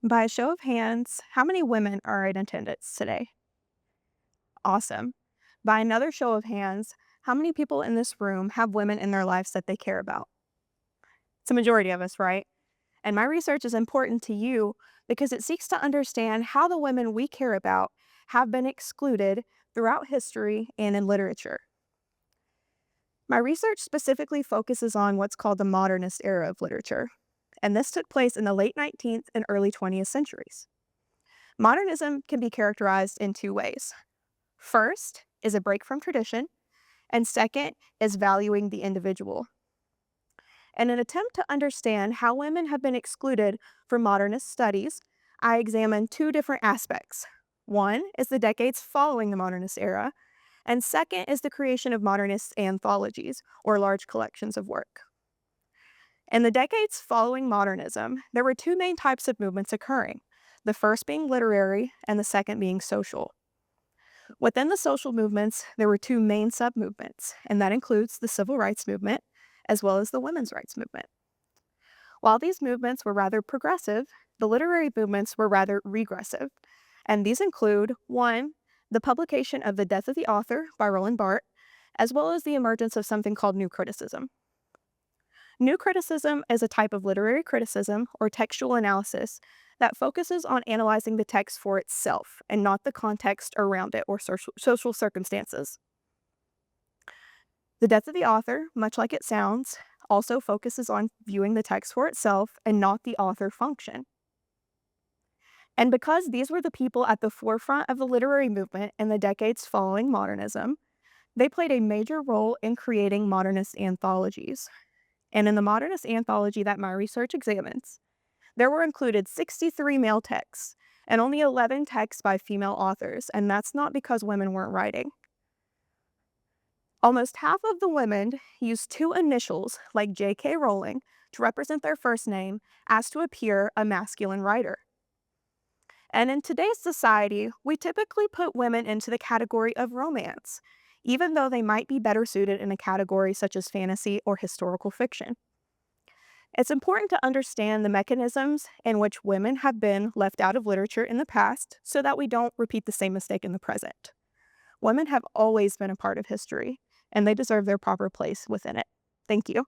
By a show of hands, how many women are in attendance today? Awesome. By another show of hands, how many people in this room have women in their lives that they care about? It's a majority of us, right? And my research is important to you because it seeks to understand how the women we care about have been excluded throughout history and in literature. My research specifically focuses on what's called the Modernist era of literature, and this took place in the late 19th and early 20th centuries. Modernism can be characterized in two ways. First is a break from tradition, and second is valuing the individual. In an attempt to understand how women have been excluded from modernist studies, I examined two different aspects. One is the decades following the modernist era, and second is the creation of modernist anthologies, or large collections of work. In the decades following modernism, there were two main types of movements occurring, the first being literary and the second being social. Within the social movements, there were two main sub-movements, and that includes the civil rights movement as well as the women's rights movement. While these movements were rather progressive, the literary movements were rather regressive, and these include 1. The publication of The Death of the Author by Roland Barthes, as well as the emergence of something called New Criticism. New criticism is a type of literary criticism or textual analysis that focuses on analyzing the text for itself and not the context around it or social circumstances. The Death of the Author, much like it sounds, also focuses on viewing the text for itself and not the author function. And because these were the people at the forefront of the literary movement in the decades following modernism, they played a major role in creating modernist anthologies. And in the modernist anthology that my research examines, there were included 63 male texts and only 11 texts by female authors, and that's not because women weren't writing. Almost half of the women used two initials, like J.K. Rowling, to represent their first name as to appear a masculine writer. And in today's society, we typically put women into the category of romance, even though they might be better suited in a category such as fantasy or historical fiction. It's important to understand the mechanisms in which women have been left out of literature in the past so that we don't repeat the same mistake in the present. Women have always been a part of history, and they deserve their proper place within it. Thank you.